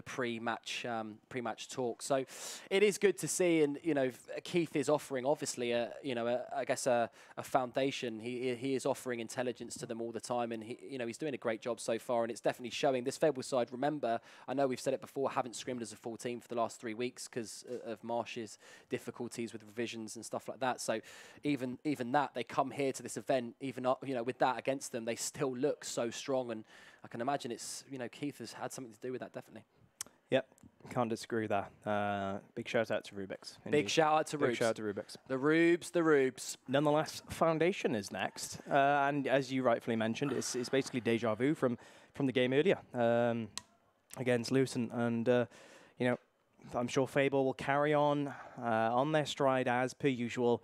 pre-match talk. So it is good to see, and Keith is offering obviously I guess a foundation. He is offering intelligence to them all the time, and he's doing a great job so far, and it's definitely showing. This Fable side, remember, I know we've said it before, haven't scrimmed as a full team for the last 3 weeks because of Marsh's difficulties with revisions and stuff like that. So even that, they come here to this event, even with that against them, they still look so strong, and I can imagine it's Keith has had something to do with that, definitely. Yep, can't disagree with that. Big shout out to Rubix. Big shout out to Rubix. Big shout out to Rubix. The Rubes. Nonetheless, Foundation is next, and as you rightfully mentioned, it's basically deja vu from the game earlier against Lucent, and I'm sure Fable will carry on their stride as per usual,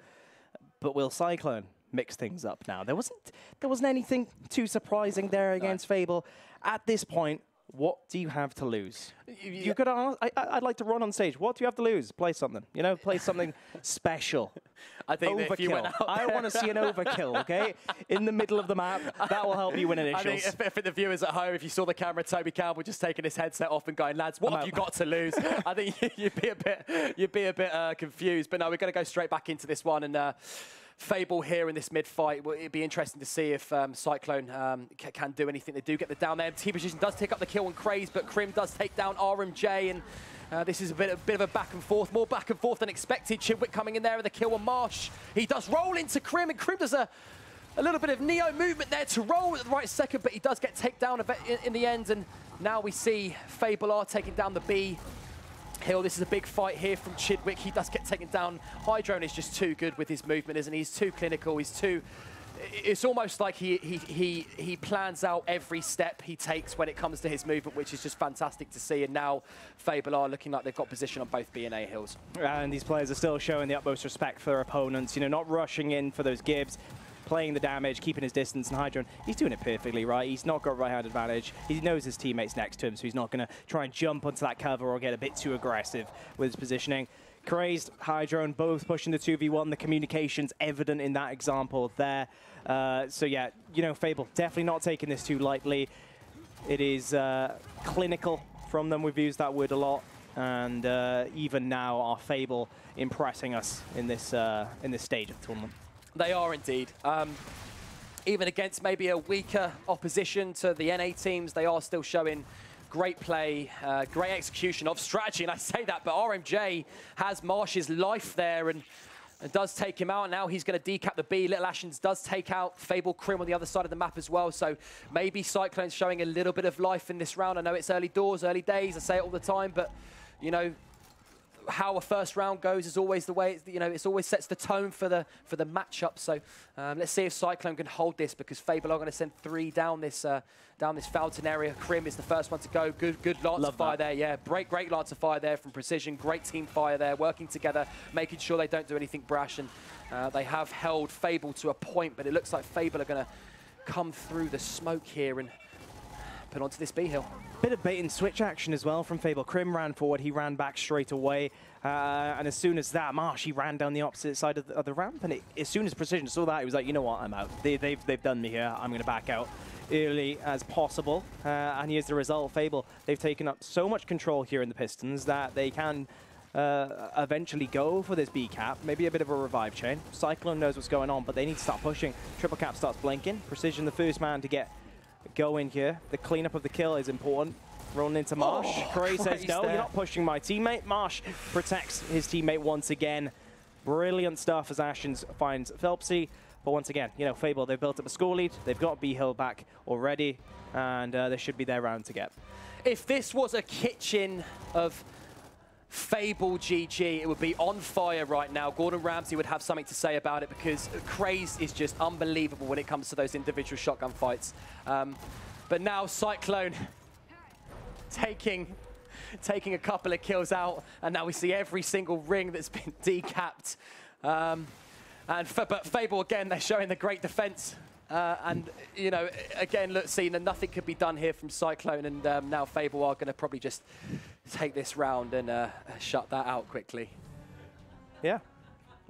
but will Cyclone mix things up now? There wasn't anything too surprising there against Fable at this point. What do you have to lose? You could ask, I'd like to run on stage. What do you have to lose? Play something. Play something special. I think overkill. If you went out I want to see an overkill, okay? In the middle of the map. That will help you win initials. I think if the viewers at home, if you saw the camera, Toby Campbell just taking his headset off and going, lads, what have you got to lose? I think you'd be a bit confused. But no, we're going to go straight back into this one. And Fable here in this mid-fight, it'd be interesting to see if Cyclone can do anything. They do get the down there. Team position does take up the kill on Craze, but Crim does take down RMJ, and this is a bit of a back and forth, more back and forth than expected. Chidwick coming in there with a kill on Marsh. He does roll into Crim, and Crim does a little bit of Neo movement there to roll at the right second, but he does get taken down in the end, and now we see Fable are taking down the B hill. This is a big fight here from Chidwick. He does get taken down. Hydrone is just too good with his movement, isn't he? He's too clinical. It's almost like he plans out every step he takes when it comes to his movement, which is just fantastic to see. And now Fable are looking like they've got position on both B and A hills. And these players are still showing the utmost respect for their opponents, not rushing in for those gibs, playing the damage, keeping his distance, and Hydrone, he's doing it perfectly, right? He's not got right-hand advantage. He knows his teammates next to him, so he's not going to try and jump onto that cover or get a bit too aggressive with his positioning. Crazed, Hydrone, both pushing the 2v1. The communication's evident in that example there. So yeah, Fable definitely not taking this too lightly. It is clinical from them. We've used that word a lot. And even now, our Fable impressing us in this stage of the tournament. They are indeed. Even against maybe a weaker opposition to the NA teams, they are still showing great play, great execution of strategy. And I say that, but RMJ has Marsh's life there and does take him out. Now he's going to decap the B. Little Ashens does take out Fable Crim on the other side of the map as well. So maybe Cyclone's showing a little bit of life in this round. I know it's early doors, early days. I say it all the time, but how a first round goes is always the way it always sets the tone for the matchup. So let's see if Cyclone can hold this, because Fable are going to send 3 down this fountain area. Crim is the first one to go. Good Lancer fire there. Yeah, great Lancer fire there from Precision. Great team fire there, working together, making sure they don't do anything brash. And they have held Fable to a point, but it looks like Fable are going to come through the smoke here and put onto this B hill. Bit of bait and switch action as well from Fable. Crim ran forward, he ran back straight away. And as soon as that, Marsh, he ran down the opposite side of the ramp. And as soon as Precision saw that, he was like, you know what, I'm out. They've done me here. I'm going to back out early as possible. And here's the result. Fable, they've taken up so much control here in the Pistons that they can eventually go for this B cap. Maybe a bit of a revive chain. Cyclone knows what's going on, but they need to start pushing. Triple cap starts blinking. Precision, the first man to get going here. The cleanup of the kill is important. Rolling into Marsh. Cray says, no, you're not pushing my teammate. Marsh protects his teammate once again. Brilliant stuff as Ashens finds Phelpsy. But once again, Fable, they've built up a score lead. They've got B hill back already, and this should be their round to get. If this was a kitchen of Fable GG, it would be on fire right now. Gordon Ramsay would have something to say about it, because Craze is just unbelievable when it comes to those individual shotgun fights. But now Cyclone taking a couple of kills out, and now we see every single ring that's been decapped. But Fable, again, they're showing the great defense. And, again, look, seeing nothing could be done here from Cyclone, and now Fable are going to probably just take this round and shut that out quickly. Yeah,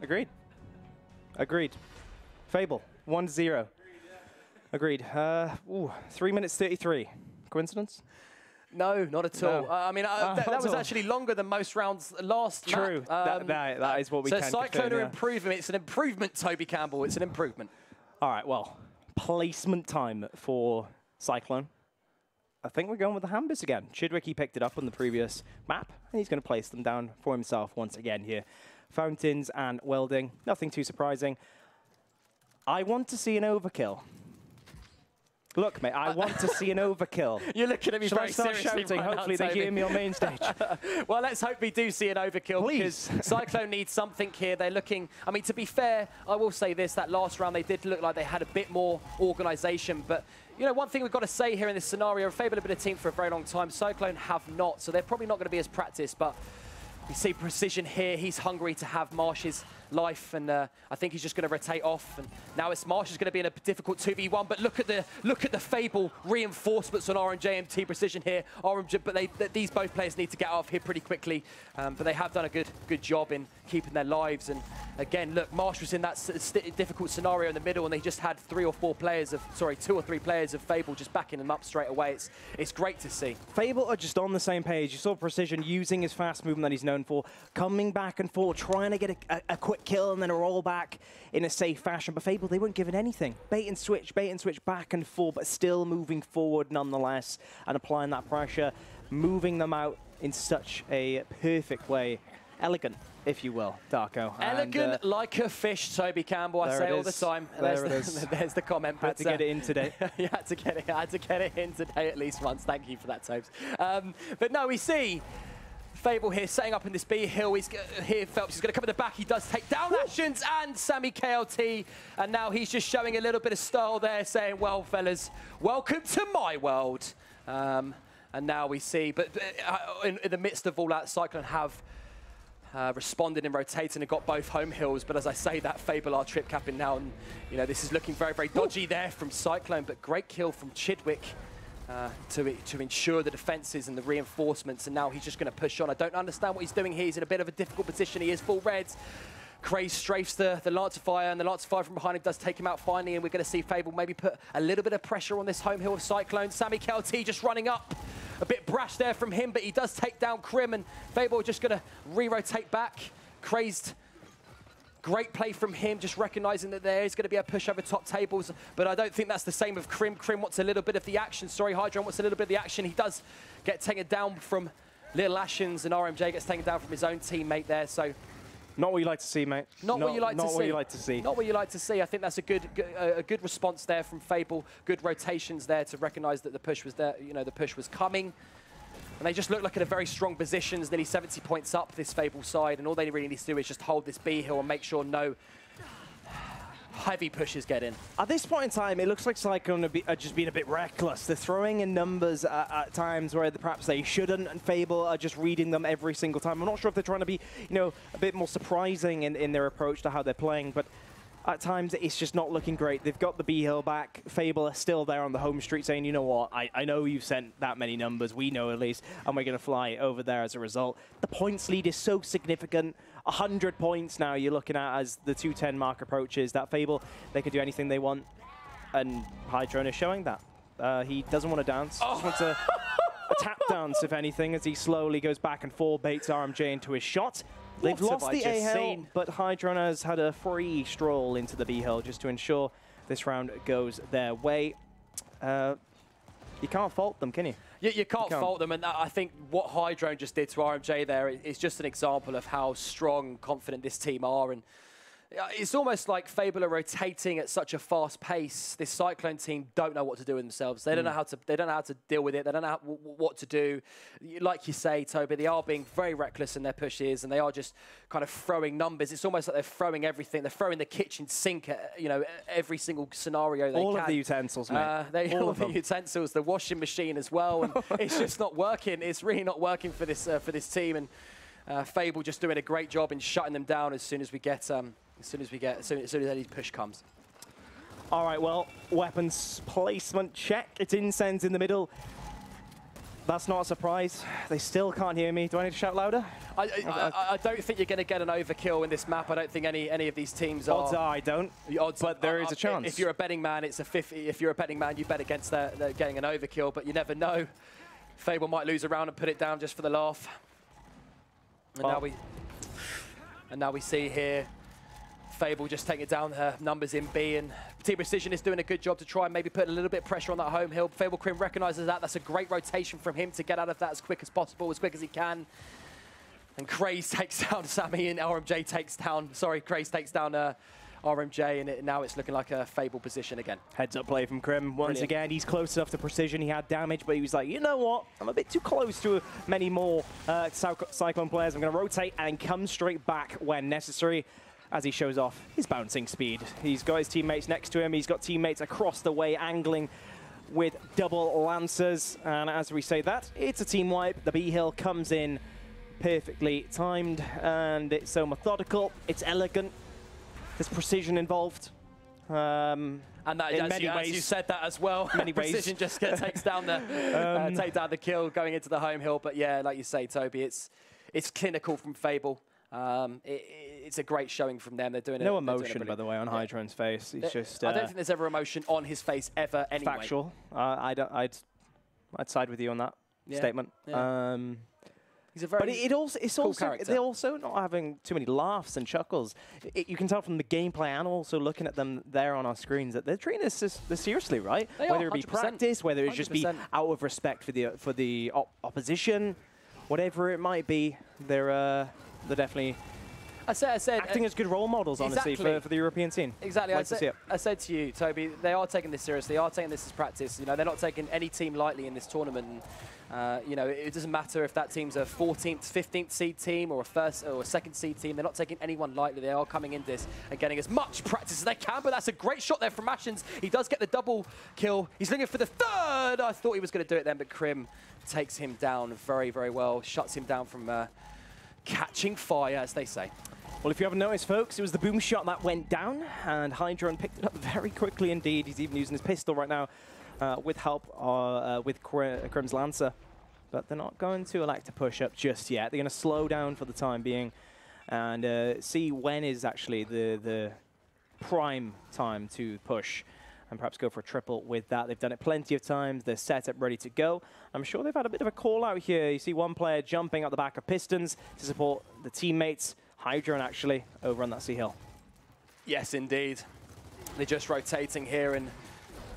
agreed. Fable, 1-0. Agreed. 3 minutes 33. Coincidence? No, not at all. No. I mean, that was actually longer than most rounds last True. map. That is what we can confirm. So Cyclone are improving. It's an improvement, Toby Campbell. It's an improvement. All right, well, placement time for Cyclone. I think we're going with the Hambus again. Chidwick, he picked it up on the previous map, and he's going to place them down for himself once again here. Fountains and welding, nothing too surprising. I want to see an overkill. Look, mate, I want to see an overkill. You're looking at me very seriously shouting? right Hopefully now, they hear me on main stage. Well, let's hope we do see an overkill. Please. Because Cyclone needs something here. They're looking, I mean, to be fair, I will say this, that last round they did look like they had a bit more organisation. But, you know, one thing we've got to say here in this scenario, Fable have been a team for a very long time. Cyclone have not, so they're probably not going to be as practiced. But we see Precision here. He's hungry to have Marsh's life, and I think he's just going to rotate off. And now it's Marsh is going to be in a difficult 2v1. But look at the Fable reinforcements on RMJ and T Precision here. RMJ, but these both players need to get out of here pretty quickly. But they have done a good job in keeping their lives. And again, look, Marsh was in that difficult scenario in the middle, and they just had 2 or 3 players of Fable just backing them up straight away. It's great to see. Fable are just on the same page. You saw Precision using his fast movement that he's known for, coming back and forth, trying to get a quick kill and then a roll back in a safe fashion. But Fable, they weren't given anything. Bait and switch back and forth, but still moving forward nonetheless and applying that pressure, moving them out in such a perfect way. Elegant, if you will, Darko. Elegant like a fish, Toby Campbell. I say all the time. There's the comment. Had to get it in today. You had to get it in today at least once. Thank you for that, Tobes. But no, we see Fable here setting up in this B hill. Here Phelps is going to come in the back. He does take down Ashens and Sammy KLT. And now he's just showing a little bit of style there, saying, well, fellas, welcome to my world. And now we see, but in the midst of all that, Cyclone have responded and rotated and got both home hills. But as I say, that Fable are trip capping now. And, you know, this is looking very, very dodgy there from Cyclone. But great kill from Chidwick. To ensure the defenses and the reinforcements, and now he's just going to push on. I don't understand what he's doing here. He's in a bit of a difficult position. He is full reds. Craze strafes the Lancer Fire, and the Lancer Fire from behind him does take him out finally, and we're going to see Fable maybe put a little bit of pressure on this home hill of Cyclone. Sammy KLT just running up. A bit brash there from him, but he does take down Crim, and Fable just going to re-rotate back. Crazed. Great play from him, just recognizing that there is going to be a push over top tables, but I don't think that's the same of Crim. Crim wants a little bit of the action. Sorry, Hydron wants a little bit of the action. He does get taken down from Little Ashens, and RMJ gets taken down from his own teammate there, so... Not what you like to see, mate. Not what you like to see. Not what you like to see. Not what you like to see. I think that's a good response there from Fable. Good rotations there to recognize that the push was there. You know, the push was coming. And they just look like in a very strong positions, nearly 70 points up this Fable side, and all they really need to do is just hold this B hill and make sure no heavy pushes get in. At this point in time, it looks like Cyclone are just being a bit reckless. They're throwing in numbers at times where perhaps they shouldn't, and Fable are just reading them every single time. I'm not sure if they're trying to be, you know, a bit more surprising in their approach to how they're playing, but at times, it's just not looking great. They've got the B hill back. Fable are still there on the home street saying, you know what, I know you've sent that many numbers, we know at least, and we're going to fly over there as a result. The points lead is so significant. 100 points now you're looking at as the 210 mark approaches. That Fable, they can do anything they want, and Hydron is showing that. He doesn't want to dance, just wants a tap dance, if anything, as he slowly goes back and forth, baits RMJ into his shot. They've lost the A hill, but Hydron has had a free stroll into the B hill just to ensure this round goes their way. You can't fault them, can you? You can't fault them, and I think what Hydron just did to RMJ there is just an example of how strong and confident this team are. And it's almost like Fable are rotating at such a fast pace. This Cyclone team don't know what to do with themselves. They don't know how to. They don't know how to deal with it. They don't know what to do. Like you say, Toby, they are being very reckless in their pushes, and they are just kind of throwing numbers. It's almost like they're throwing everything. They're throwing the kitchen sink at, you know, every single scenario they can. All of the utensils, mate. All of the utensils, the washing machine as well, and it's just not working. It's really not working for this team, and Fable just doing a great job in shutting them down as soon as we get. As soon as any push comes. All right, well, weapons placement check. It's Incense in the middle. That's not a surprise. They still can't hear me. Do I need to shout louder? I don't think you're going to get an overkill in this map. I don't think any of these teams are. Odds are I don't. But there is a chance. If you're a betting man, it's a 50. If you're a betting man, you bet against getting an overkill, but you never know. Fable might lose a round and put it down just for the laugh. And now we see here Fable just taking down her numbers in B, and Team Precision is doing a good job to try and maybe put a little bit of pressure on that home hill. Fable Crim recognizes that. That's a great rotation from him to get out of that as quick as possible, as quick as he can. And Craze takes down Sammy, and RMJ takes down, Craze takes down RMJ, and now it's looking like a Fable position again. Heads up play from Crim. Once again, he's close enough to Precision. He had damage, but he was like, you know what? I'm a bit too close to many more Cyclone players. I'm going to rotate and come straight back when necessary, as he shows off his bouncing speed. He's got his teammates next to him. He's got teammates across the way angling with double Lancers. And as we say that, it's a team wipe. The B hill comes in perfectly timed, and it's so methodical. It's elegant. There's precision involved. And that, as you said that as well, Precision just takes down the kill going into the home hill. But yeah, like you say, Toby, it's clinical from Fable. It's a great showing from them. They're doing no emotion, by the way, on Hydron's face. He's just. I don't think there's ever emotion on his face ever. Anyway, factual. I'd side with you on that statement. Yeah. He's a very cool character. They're also not having too many laughs and chuckles. You can tell from the gameplay and also looking at them there on our screens that they're treating this seriously, right? Whether it be practice, whether it just be out of respect for the opposition, whatever it might be, they're definitely. I said acting as good role models, honestly, for the European scene. Exactly. I said to you, Toby, they are taking this seriously. They are taking this as practice. You know, they're not taking any team lightly in this tournament. And, you know, it doesn't matter if that team's a 14th, 15th seed team or a first or a second seed team. They're not taking anyone lightly. They are coming into this and getting as much practice as they can. But that's a great shot there from Ashens. He does get the double kill. He's looking for the third. I thought he was going to do it then, but Crim takes him down very, very well. Shuts him down from catching fire, as they say. Well, if you haven't noticed, folks, it was the boom shot that went down, and Hydron picked it up very quickly indeed. He's even using his pistol right now with help with Crim's Lancer. But they're not going to elect to push up just yet. They're going to slow down for the time being and see when is actually the prime time to push and perhaps go for a triple with that. They've done it plenty of times. They're set up, ready to go. I'm sure they've had a bit of a call out here. You see one player jumping out the back of Pistons to support the teammates. Hydron actually over on that C hill. Yes, indeed. They're just rotating here, and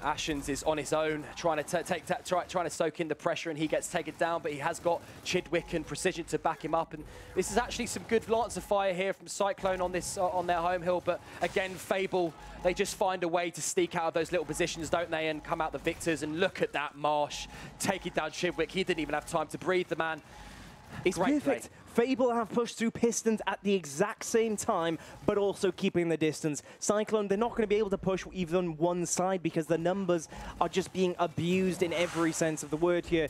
Ashens is on his own, trying to soak in the pressure, and he gets taken down, but he has got Chidwick and Precision to back him up. And this is actually some good Lancer fire here from Cyclone on this on their home hill. But again, Fable, they just find a way to sneak out of those little positions, don't they, and come out the victors. And look at that Marsh taking down Chidwick. He didn't even have time to breathe, the man. It's great perfect. Play. Fable have pushed through Pistons at the exact same time, but also keeping the distance. Cyclone, they're not going to be able to push even one side because the numbers are just being abused in every sense of the word here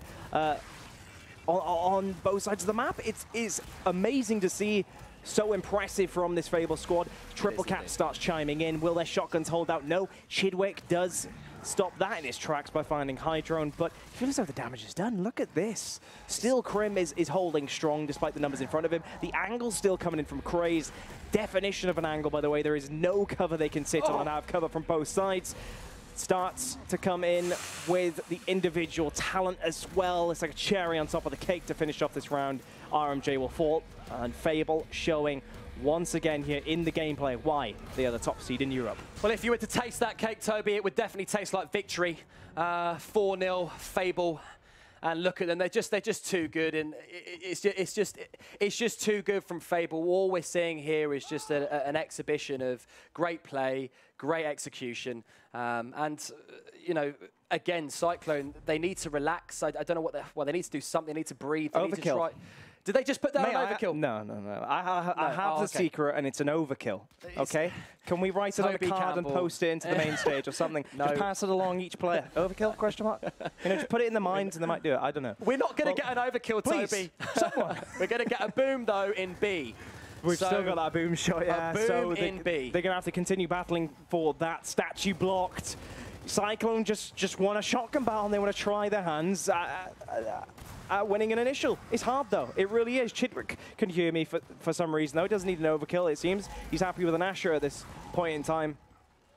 on both sides of the map. It's amazing to see. So impressive from this Fable squad. Triple Cat starts chiming in. Will their shotguns hold out? No. Chidwick does stop that in his tracks by finding Hydron, but it feels as though the damage is done. Look at this. Still, Crim is holding strong despite the numbers in front of him. The angle's still coming in from Craze. Definition of an angle, by the way. There is no cover they can sit on, and have cover from both sides. Starts to come in with the individual talent as well. It's like a cherry on top of the cake to finish off this round. RMJ will fall, and Fable showing once again here in the gameplay why they are the top seed in Europe. Well, if you were to taste that cake, Toby, it would definitely taste like victory. 4-0 Fable, and look at them. They're just too good, and it's just too good from Fable. All we're seeing here is just an exhibition of great play, great execution, and you know. Again, Cyclone, they need to relax. I don't know what they need to do something. They need to breathe. They need to try. Did they just put down an overkill? No. I have the secret, and it's an overkill. Okay? Can we write it on a card and post it into the main stage or something? No. Just pass it along each player. Overkill? Question mark? You know, just put it in the minds and they might do it. I don't know. We're not going to get an overkill, Toby. Someone. We're going to get a boom, though, in B. We've still got that boom shot, yeah. A boom in B. They're going to have to continue battling for that statue blocked. Cyclone just want a shotgun battle, and they want to try their hands at winning an initial. It's hard, though. It really is. Chidwick can hear me for some reason, though. He doesn't need an overkill, it seems. He's happy with an Asher at this point in time.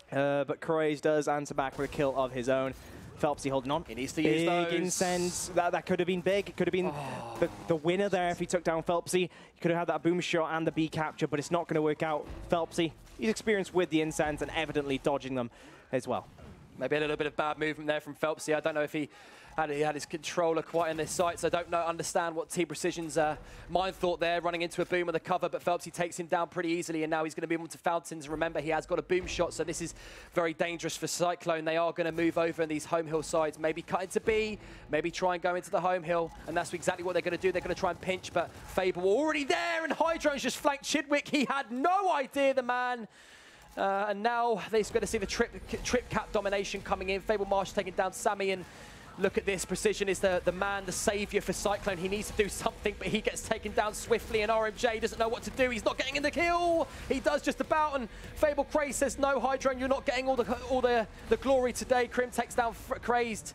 But Craze does answer back with a kill of his own. Phelpsy holding on. He needs to use those. Big incense. That could have been big. It could have been the winner there if he took down Phelpsy. He could have had that boom shot and the B capture, but it's not going to work out. Phelpsy, he's experienced with the incense and evidently dodging them as well. Maybe a little bit of bad movement there from Phelpsy. I don't know if he had his controller quite in his sights. I don't understand what Team Precision's mind thought there, running into a boom of the cover, but Phelpsy takes him down pretty easily, and now he's going to be able to fountains. Remember, he has got a boom shot, so this is very dangerous for Cyclone. They are going to move over in these home hill sides, maybe cut into B, maybe try and go into the home hill, and that's exactly what they're going to do. They're going to try and pinch, but Fable already there, and Hydrone's just flanked Chidwick. He had no idea, the man. And now they're going to see the trip cap domination coming in. Fable Marsh taking down Sammy, and look at this. Precision is the man, the savior for Cyclone. He needs to do something, but he gets taken down swiftly, and RMJ doesn't know what to do. He's not getting in the kill. He does just about, and Fable Crazed says, no, Hydrone, you're not getting all the glory today. Crim takes down Crazed.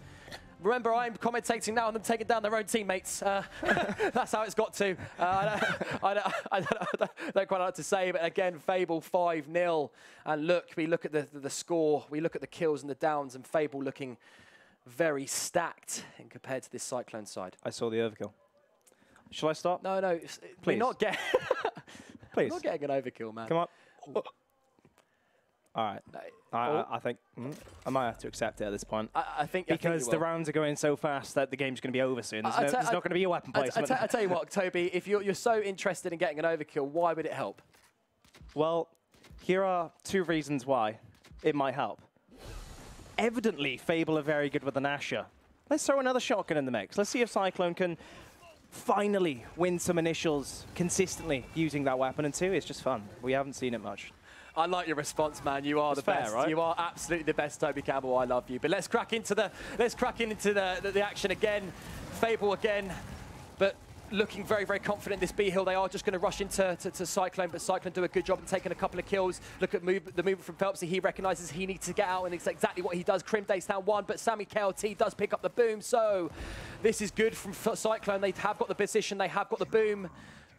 Remember, I'm commentating now on them taking down their own teammates. That's how it's got to. I don't quite know what to say, but again, Fable 5-0. And look, we look at the score, we look at the kills and the downs, and Fable looking very stacked in compared to this Cyclone side. I saw the overkill. Shall I start? No, please. We're not getting please. Not getting an overkill, man. Come on. All right. I think I might have to accept it at this point. I think because the rounds are going so fast that the game's going to be over soon. There's not going to be a weapon placement. I tell you what, Toby, if you're so interested in getting an overkill, why would it help? Well, here are 2 reasons why it might help. Evidently, Fable are very good with an Asher. Let's throw another shotgun in the mix. Let's see if Cyclone can finally win some initials consistently using that weapon. And 2, it's just fun. We haven't seen it much. I like your response, man. You are the best. Right? You are absolutely the best, Toby Campbell. I love you. But let's crack into the action again. Fable again, but looking very, very confident in this B hill. They are just going to rush into Cyclone, but Cyclone do a good job of taking a couple of kills. Look at the movement from Phelpsy. He recognizes he needs to get out, and it's exactly what he does. Crim takes down 1, but Sammy KLT does pick up the boom. So this is good from Cyclone. They have got the position, they have got the boom,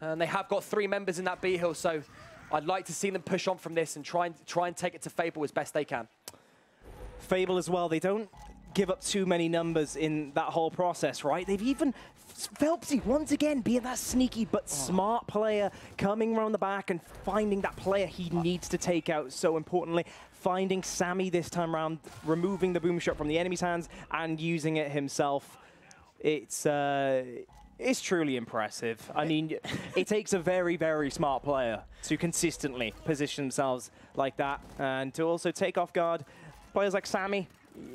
and they have got 3 members in that B hill. So I'd like to see them push on from this and try and take it to Fable as best they can. Fable as well, they don't give up too many numbers in that whole process, right? They've even, Phelpsy once again being that sneaky but smart player, coming around the back and finding that player he needs to take out. So importantly, finding Sammy this time around, removing the boom shot from the enemy's hands and using it himself. It's truly impressive. I mean, it takes a very, very smart player to consistently position themselves like that and to also take off guard players like Sammy.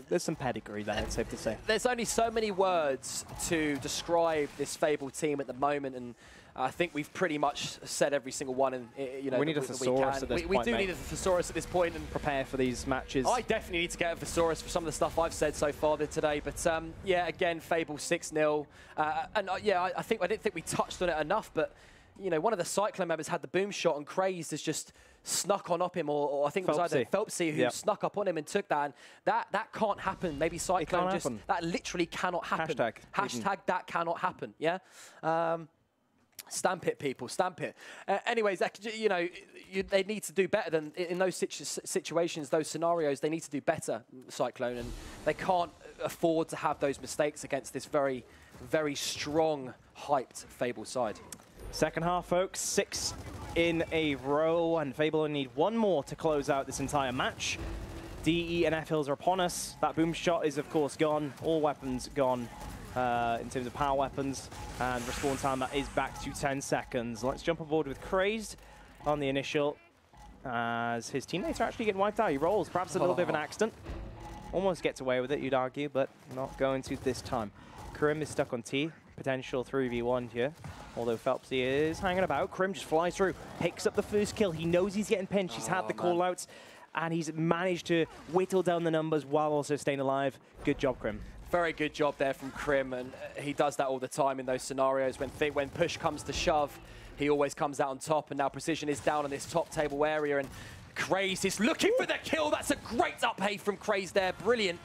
There's some pedigree there, it's safe to say. There's only so many words to describe this Fable team at the moment, and I think we've pretty much said every single one. And we need a thesaurus at this point. We do need a thesaurus at this point, and prepare for these matches. I definitely need to get a thesaurus for some of the stuff I've said so far today. But yeah, again, Fable 6-0, and yeah, I didn't think we touched on it enough, but one of the Cyclone members had the boom shot, and Crazed has just snuck on up him, or I think it was either Phelpsy who snuck up on him and took that, and that can't happen. Maybe Cyclone that literally cannot happen. Hashtag that cannot happen. Yeah. Stamp it, people, stamp it. Anyways, they need to do better than in those situations, those scenarios. They need to do better, Cyclone, and they can't afford to have those mistakes against this very, very strong, hyped Fable side. Second half, folks, 6 in a row, and Fable only need 1 more to close out this entire match. DE and F hills are upon us. That boom shot is, of course, gone. All weapons gone in terms of power weapons, and respawn time that is back to 10 seconds. Let's jump aboard with Crazed on the initial, as his teammates are actually getting wiped out. He rolls, perhaps a little bit of an accident. Almost gets away with it, you'd argue, but not going to this time. Crim is stuck on T. Potential 3v1 here, although Phelpsy is hanging about. Crim just flies through, picks up the first kill. He knows he's getting pinched. He's had the call-outs, and he's managed to whittle down the numbers while also staying alive. Good job, Crim. Very good job there from Crim, and he does that all the time in those scenarios. When push comes to shove, he always comes out on top, and now Precision is down on this top table area, and Crazed is looking for the kill. That's a great up-hay from Crazed there. Brilliant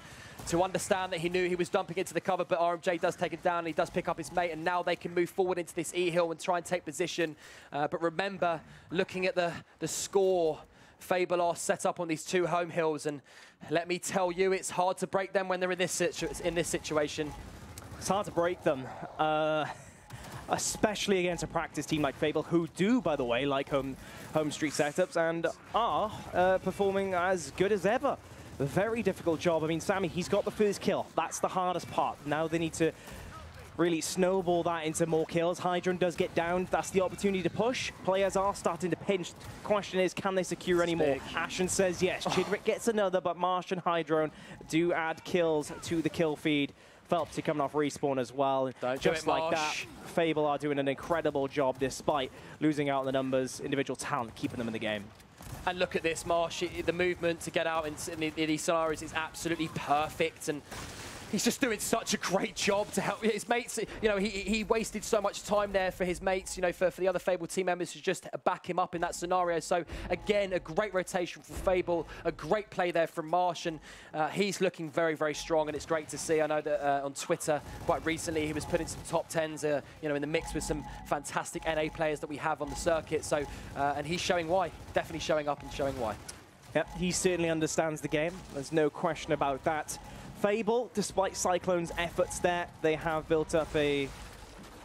to understand that he knew he was dumping into the cover, but RMJ does take it down, and he does pick up his mate, and now they can move forward into this E-hill and try and take position. But remember, looking at the score Fable are set up on these 2 home hills, and let me tell you, it's hard to break them when they're in this situation. It's hard to break them, especially against a practice team like Fable, who do, by the way, like home street setups and are performing as good as ever. A very difficult job. I mean, Sammy, he's got the first kill. That's the hardest part. Now they need to really snowball that into more kills. Hydron does get down. That's the opportunity to push. Players are starting to pinch. Question is, can they secure any more? Ashen says yes. Chidwick gets another, but Marsh and Hydron do add kills to the kill feed. Phelps coming off respawn as well. Just like that, Fable are doing an incredible job despite losing out on the numbers. Individual talent keeping them in the game. And look at this, Marsh. The movement to get out in these scenarios is absolutely perfect. And he's just doing such a great job to help his mates. You know, he wasted so much time there for his mates, you know, for the other Fable team members to just back him up in that scenario. So, again, a great rotation for Fable, a great play there from Marsh, and he's looking very, very strong, and it's great to see. I know that on Twitter quite recently he was putting some top 10s, you know, in the mix with some fantastic NA players that we have on the circuit. So, and he's showing why, definitely showing up and showing why. Yep, he certainly understands the game. There's no question about that. Fable, despite Cyclone's efforts there, they have built up a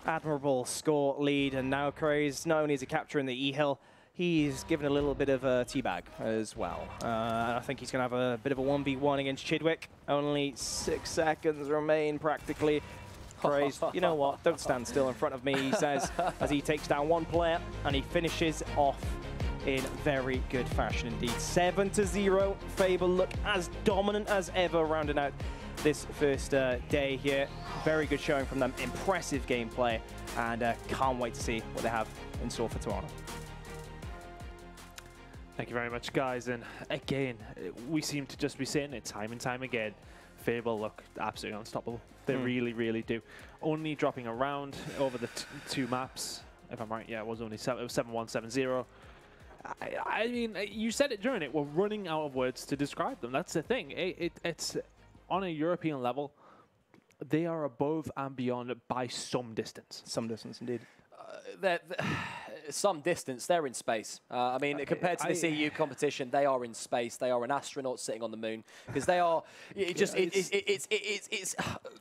admirable score lead, and now Craze, not only is he capturing the E-Hill, he's given a little bit of a teabag as well. I think he's going to have a bit of a 1v1 against Chidwick. Only 6 seconds remain, practically. Craze, you know what, don't stand still in front of me, he says, as he takes down one player, and he finishes off in very good fashion indeed. 7-0. Fable look as dominant as ever, rounding out this first day here. Very good showing from them. Impressive gameplay, and can't wait to see what they have in store for tomorrow. Thank you very much, guys. And again, we seem to just be saying it time and time again. Fable look absolutely unstoppable. They really, really do. Only dropping a round over the 2 maps. If I'm right, yeah, it was only 7-1, 7-0. I mean, you said it during it. We're running out of words to describe them. That's the thing. It's on a European level. They are above and beyond by some distance. Some distance, indeed. Some distance, they're in space. I mean, compared to this EU competition, they are in space. They are an astronaut sitting on the moon, because they are. It's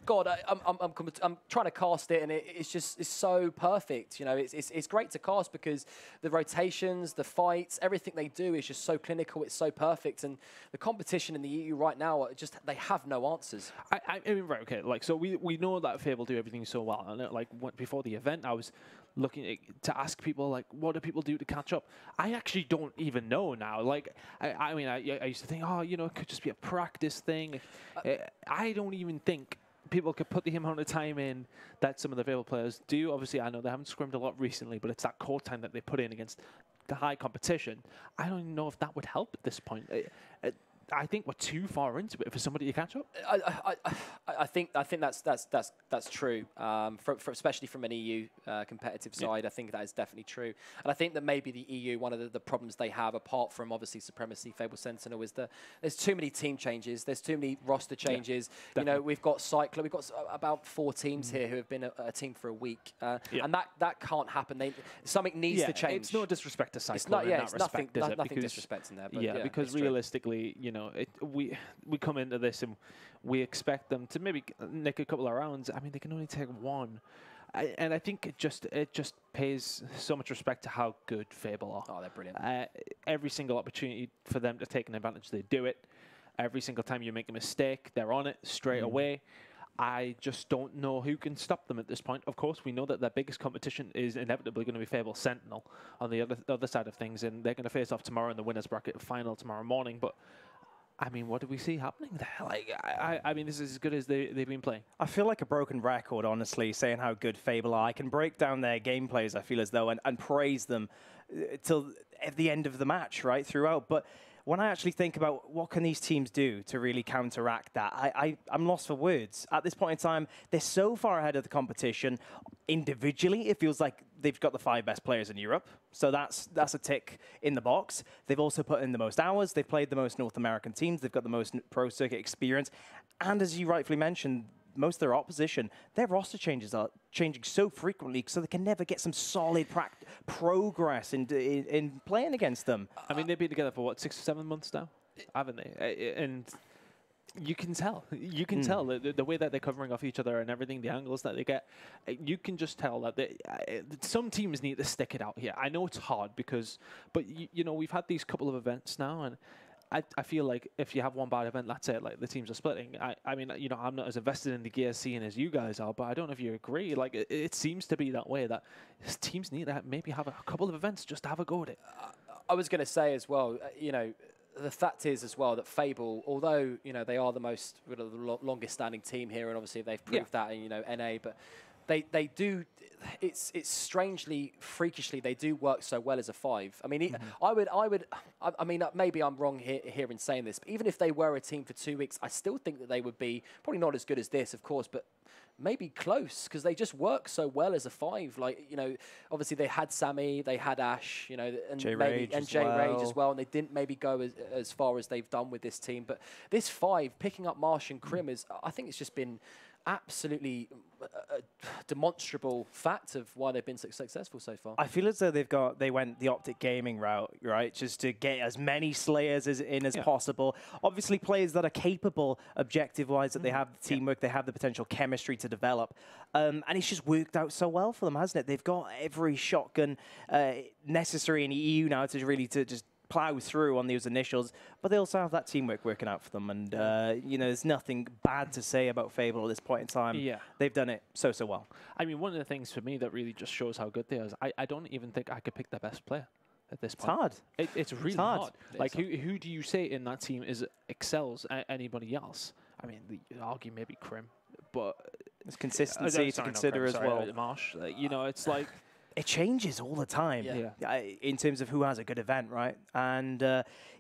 God. I'm trying to cast it, and it's so perfect. You know, it's great to cast because the rotations, the fights, everything they do is just so clinical. It's so perfect, and the competition in the EU right now, they have no answers. I mean, right, okay. Like, so we know that Fable do everything so well, and like before the event, I was looking to ask people, like, what do people do to catch up? I actually don't even know now. Like, I mean, I used to think, oh, you know, it could just be a practice thing. I don't even think people could put the amount of time in that some of the Fable players do. Obviously, I know they haven't scrimmed a lot recently, but it's that core time that they put in against the high competition. I don't even know if that would help at this point. I think we're too far into it for somebody to catch up. I think that's true. Especially from an EU competitive side, I think that is definitely true. And I think that maybe the EU, one of the problems they have, apart from obviously Supremacy, Fable Sentinel, is there's too many team changes. There's too many roster changes. You know, we've got Cyclone. We've got about 4 teams here who have been a team for a week, and that can't happen. Something needs to change. It's no disrespect to Cyclone. It's nothing disrespecting there. But because realistically, you know. We come into this and we expect them to maybe nick a couple of rounds. I mean, they can only take 1, and I think it just pays so much respect to how good Fable are. Oh, they're brilliant. Every single opportunity for them to take an advantage, they do it. Every single time you make a mistake, they're on it straight away. I just don't know who can stop them at this point. Of course, we know that their biggest competition is inevitably going to be Fable Sentinel on the other side of things, and they're going to face off tomorrow in the winners bracket final tomorrow morning. But I mean, what do we see happening there? Like, I mean, this is as good as they've been playing. I feel like a broken record, honestly, saying how good Fable are. I can break down their gameplays, I feel as though, and praise them till at the end of the match, right, throughout. But when I actually think about what can these teams do to really counteract that, I'm lost for words. At this point in time, they're so far ahead of the competition. Individually, it feels like they've got the 5 best players in Europe. So that's a tick in the box. They've also put in the most hours. They've played the most North American teams. They've got the most pro circuit experience. And as you rightfully mentioned, most of their opposition, their roster changes are changing so frequently, so they can never get some solid progress in playing against them. I mean, they've been together for what, 6 or 7 months now, haven't they? And you can tell. You can tell the way that they're covering off each other and everything, the angles that they get. You can just tell that some teams need to stick it out here. I know it's hard but you know, we've had these couple of events now, and I feel like if you have one bad event, that's it. Like, the teams are splitting. I mean, you know, I'm not as invested in the gear scene as you guys are, but I don't know if you agree. Like, it seems to be that way, that teams need to maybe have a couple of events just to have a go at it. I was going to say as well, you know, the fact is as well that Fable, although, you know, they are the longest standing team here, and obviously they've proved that in, you know, NA, but they do, it's strangely, freakishly, they do work so well as a 5. I mean, I mean, maybe I'm wrong here in saying this, but even if they were a team for 2 weeks, I still think that they would be probably not as good as this, of course, but maybe close, because they just work so well as a 5. Like, you know, obviously they had Sammy, they had Ash, you know, and J-Rage as well, and they didn't maybe go as far as they've done with this team. But this 5, picking up Marsh and Krim, I think it's just been absolutely a demonstrable fact of why they've been so successful so far. I feel as though they went the Optic Gaming route, right? Just to get as many Slayers as possible. Obviously, players that are capable, objective-wise, that they have the teamwork, they have the potential chemistry to develop. And it's just worked out so well for them, hasn't it? They've got every shotgun necessary in EU now to really just plow through on those initials, but they also have that teamwork working out for them, and you know, there's nothing bad to say about Fable at this point in time. Yeah, they've done it so well. I mean, one of the things for me that really just shows how good they are is I don't even think I could pick the best player at this point. It's hard. It's really hard. Like, who do you say in that team excels anybody else? I mean, you argue maybe Krim, but there's consistency to consider as well. Marsh, you know, it's like. It changes all the time in terms of who has a good event, right? And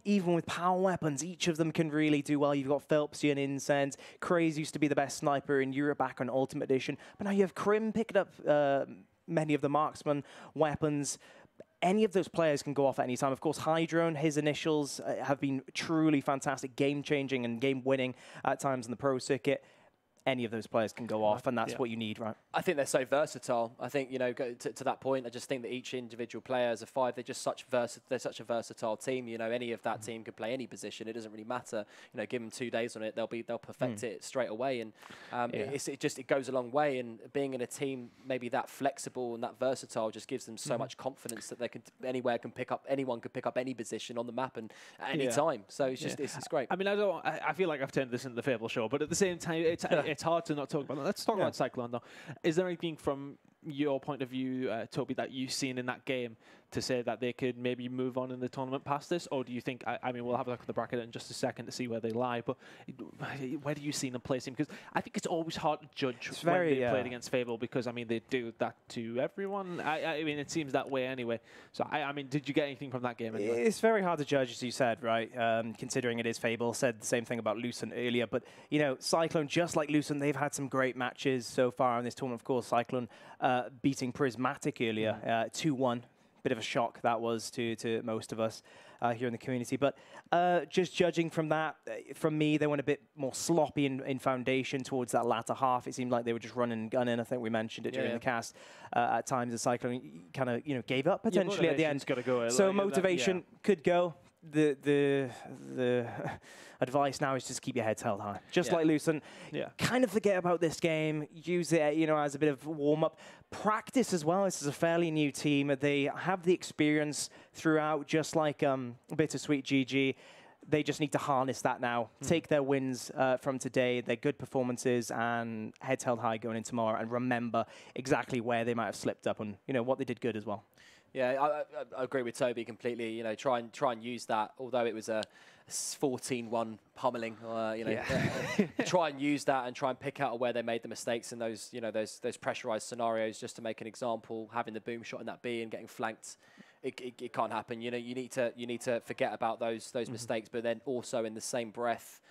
even with power weapons, each of them can really do well. You've got Phelpsian, Incense. Craze used to be the best sniper in Europe back on Ultimate Edition. But now you have Krim picking up many of the marksman weapons. Any of those players can go off at any time. Of course, Hydrone, his initials have been truly fantastic, game-changing and game-winning at times in the pro circuit. Any of those players can go off, and that's what you need, right? I think they're so versatile. I think, you know, to that point, I just think that each individual player as a 5, they're just they're such a versatile team. You know, any of that team can play any position. It doesn't really matter. You know, give them 2 days on it, they'll perfect it straight away, and it goes a long way. And being in a team maybe that flexible and that versatile just gives them so much confidence that they can anyone can pick up any position on the map and at any time. So it's just it's great. I mean, I feel like I've turned this into the Fable show, but at the same time, it's hard to not talk about that. Let's talk about Cyclone, though. Is there anything from your point of view, Toby, that you've seen in that game to say that they could maybe move on in the tournament past this? Or do you think, I mean, we'll have a look at the bracket in just a second to see where they lie, but where do you see them placing? Because I think it's always hard to judge when they played against Fable, because, I mean, they do that to everyone. I mean, it seems that way anyway. So, I mean, did you get anything from that game anyway? It's very hard to judge, as you said, right? Considering it is Fable. Said the same thing about Lucent earlier. But, you know, Cyclone, just like Lucent, they've had some great matches so far in this tournament. Of course, Cyclone beating Prismatic earlier, 2-1. Bit of a shock that was to most of us here in the community. But just judging from that, from me, they went a bit more sloppy in Foundation towards that latter half. It seemed like they were just running and gunning. I think we mentioned it during the cast. At times, the Cyclone kind of gave up potentially at the end. Go, so like motivation could go. The advice now is just keep your heads held high. Just like Lucent, kind of forget about this game. Use it, you know, as a bit of warm-up. Practice as well. This is a fairly new team. They have the experience throughout, just like Bittersweet GG. They just need to harness that now. Take their wins from today, their good performances, and heads held high going into tomorrow, and remember exactly where they might have slipped up and, you know, what they did good as well. Yeah, I agree with Toby completely. You know, try and use that. Although it was a 14-1 pummeling, you know, try and use that and try and pick out where they made the mistakes in those, you know, those pressurized scenarios. Just to make an example, having the boom shot in that B and getting flanked, it can't happen. You know, you need to forget about those mistakes, but then also in the same breath,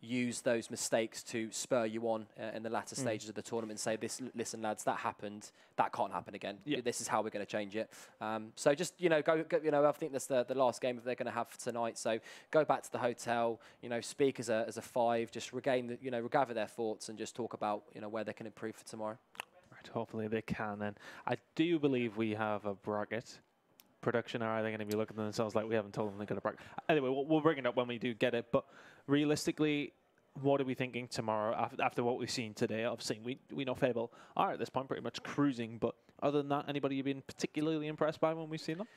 use those mistakes to spur you on in the latter stages of the tournament and say, listen, lads, that happened. That can't happen again. Yeah. This is how we're going to change it. So just, go, I think that's the last game that they're going to have tonight. So go back to the hotel, speak as a 5, just regain, regather their thoughts and just talk about, where they can improve for tomorrow. Right, hopefully they can. And I do believe we have a bracket. Production, are they going to be looking at themselves like we haven't told them they're going to bracket? Anyway, we'll bring it up when we do get it. But realistically, what are we thinking tomorrow after what we've seen today? Obviously, we know Fable are at this point pretty much cruising. But other than that, anybody you've been particularly impressed by when we've seen them?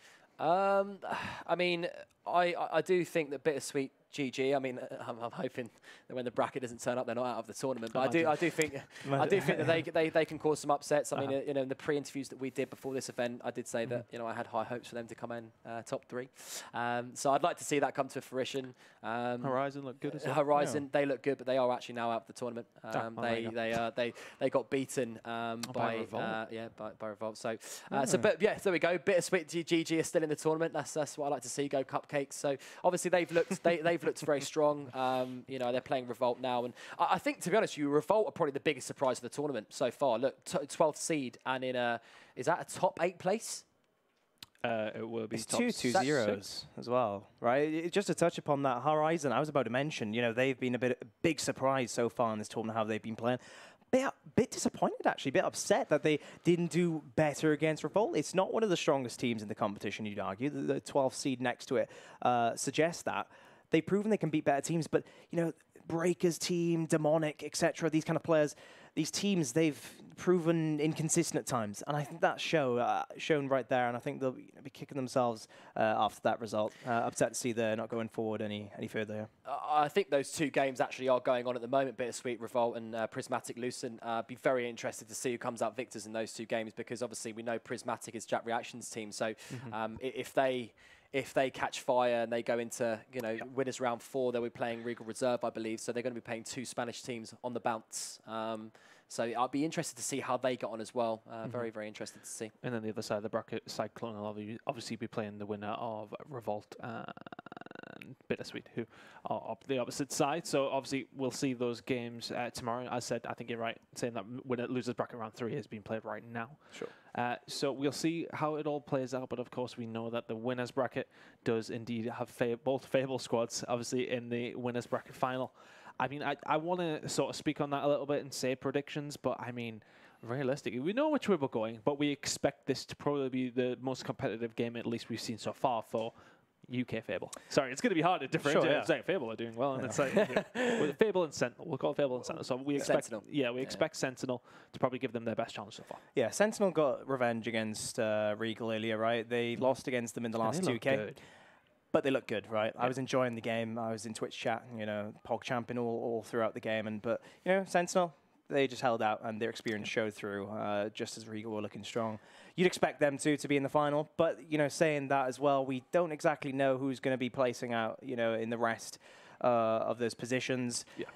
I mean, I do think that Bittersweet GG. I mean, I'm hoping that when the bracket doesn't turn up, they're not out of the tournament. But I do think that they can cause some upsets. I mean, in the pre-interviews that we did before this event, I did say that I had high hopes for them to come in top 3. So I'd like to see that come to fruition. Horizon look good as well. Horizon, they look good, but they are actually now out of the tournament. They got beaten by Revolt. By Revolt. So but yeah, there we go. Bittersweet GG is still in the tournament. That's what I like to see. Go Cupcakes. So obviously they've looked very strong. They're playing Revolt now, and I think, to be honest, Revolt are probably the biggest surprise of the tournament so far. Look, 12th seed, and is that a top 8 place? It will be. It's 2-2-0s as well, right? Just to touch upon that, Horizon, I was about to mention, they've been a big surprise so far in this tournament, how they've been playing. Bit disappointed, actually, a bit upset that they didn't do better against Revolt. It's not one of the strongest teams in the competition, you'd argue. The 12th seed next to it suggests that. They've proven they can beat better teams, but, Breaker's team, Demonic, etc., these kind of players, these teams, they've proven inconsistent at times. And I think that's shown right there, and I think they'll be kicking themselves after that result. Upset to see they're not going forward any further here. I think those 2 games actually are going on at the moment, Bittersweet Revolt and Prismatic Lucent. Be very interested to see who comes out victors in those 2 games, because obviously we know Prismatic is Jack Reaction's team. So if they catch fire and they go into, winners round 4, they'll be playing Regal Reserve, I believe. So they're going to be playing 2 Spanish teams on the bounce. So I'll be interested to see how they got on as well. Very, very interested to see. And then the other side of the bracket, Cyclone will obviously be playing the winner of Revolt and Bittersweet, who are up the opposite side. So obviously we'll see those games tomorrow. As I said, I think you're right, saying that winner losers bracket round 3 is being played right now. Sure. So we'll see how it all plays out. But of course, we know that the winners bracket does indeed have both Fable squads, obviously, in the winners bracket final. I mean, I want to sort of speak on that a little bit and say predictions, but I mean, realistically, we know which way we're going, but we expect this to probably be the most competitive game, at least we've seen so far, for UK Fable. Sorry, it's going to be hard to differentiate. Sure, yeah. Saying Fable are doing well, and it's like Fable and Sentinel. We'll call it Fable and Sentinel. So we expect, Sentinel. Expect Sentinel to probably give them their best challenge so far. Yeah, Sentinel got revenge against Regal earlier, right? They lost against them in the last 2K. Good. But they look good, right? Yeah. I was enjoying the game. I was in Twitch chat, Pog champion all throughout the game. But Sentinel, they just held out, and their experience showed through, just as Regal were looking strong. You'd expect them to be in the final. But, saying that as well, we don't exactly know who's going to be placing out, in the rest of those positions. Yeah.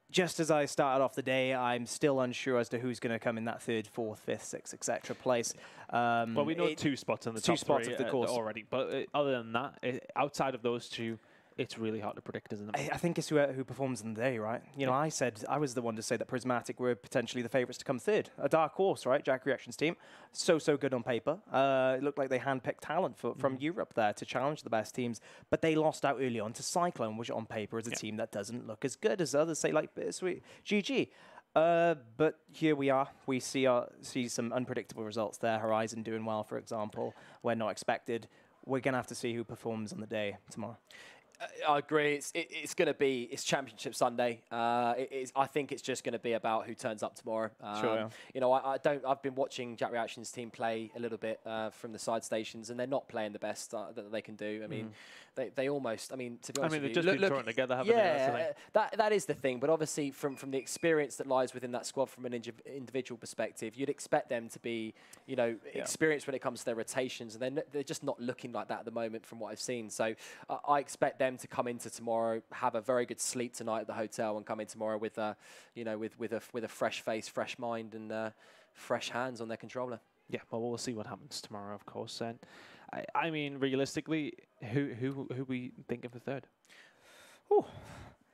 Just as I started off the day, I'm still unsure as to who's going to come in that 3rd, 4th, 5th, 6th, etc. place. Well, we know 2 spots in the top 3 of the course already. But other than that, outside of those 2, it's really hard to predict, isn't it? I think it's who performs in the day, right? I was the one to say that Prismatic were potentially the favourites to come 3rd. A dark horse, right? Jack Reaction's team. So good on paper. It looked like they handpicked talent from Europe there to challenge the best teams. But they lost out early on to Cyclone, which on paper is a team that doesn't look as good as others, say, like Bittersweet GG. But here we are. We see some unpredictable results there. Horizon doing well, for example, where not expected. We're going to have to see who performs on the day tomorrow. I agree. It's going to be Championship Sunday. I think it's just going to be about who turns up tomorrow. Sure. Yeah. I've been watching Jack Reaction's team play a little bit from the side stations, and they're not playing the best that they can do. I mean, they almost. I mean, to be honest, they've just been thrown together, haven't they? Yeah, that is the thing. But obviously, from the experience that lies within that squad, from an individual perspective, you'd expect them to be, experienced when it comes to their rotations, and they're just not looking like that at the moment, from what I've seen. So I expect them to come into tomorrow, have a very good sleep tonight at the hotel, and come in tomorrow with a fresh face, fresh mind, and fresh hands on their controller. Yeah, well, we'll see what happens tomorrow, of course. And I mean, realistically, who we thinking for 3rd? Ooh.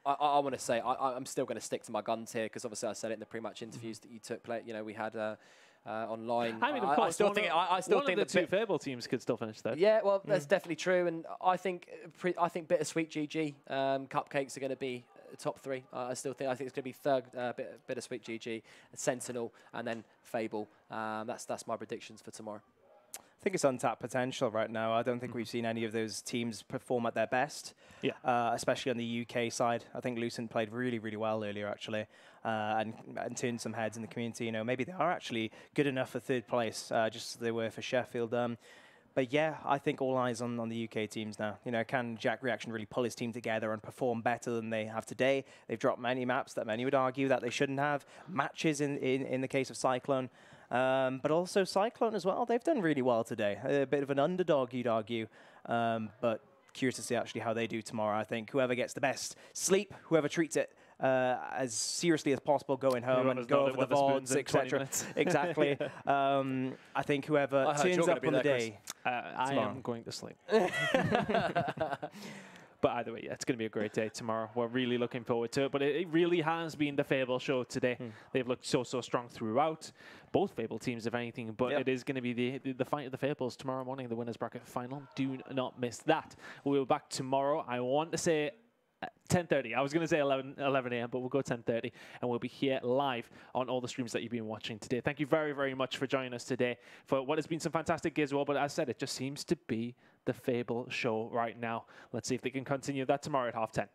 I want to say I'm still going to stick to my guns here because obviously I said it in the pre-match interviews that you took. We had online. I mean, of course, I still think the two Fable teams could still finish third. Yeah, well, that's definitely true, and I think Bittersweet GG Cupcakes are going to be top 3. I think it's going to be third Bittersweet GG, Sentinel, and then Fable. That's my predictions for tomorrow. I think it's untapped potential right now. I don't think we've seen any of those teams perform at their best, especially on the UK side. I think Lucent played really, really well earlier, actually, and turned some heads in the community. Maybe they are actually good enough for third place, just as they were for Sheffield. But yeah, I think all eyes on the UK teams now. Can Jack Reaction really pull his team together and perform better than they have today? They've dropped many maps that many would argue that they shouldn't have. Matches in the case of Cyclone. But also Cyclone as well. They've done really well today. A bit of an underdog, you'd argue. But curious to see actually how they do tomorrow. I think whoever gets the best sleep, whoever treats it as seriously as possible going home and go over the VODs, etc. Exactly. I think whoever turns up on the day. I am going to sleep. But either way, yeah, it's going to be a great day tomorrow. We're really looking forward to it. But it really has been the Fable show today. They've looked so strong throughout. Both Fable teams, if anything. But it is going to be the fight of the Fables tomorrow morning, the winners bracket final. Do not miss that. We'll be back tomorrow. I want to say 10:30. I was going to say 11 a.m., but we'll go 10:30, and we'll be here live on all the streams that you've been watching today. Thank you very, very much for joining us today for what has been some fantastic gigs. Well, but as I said, it just seems to be the Fable show right now. Let's see if they can continue that tomorrow at 10:30.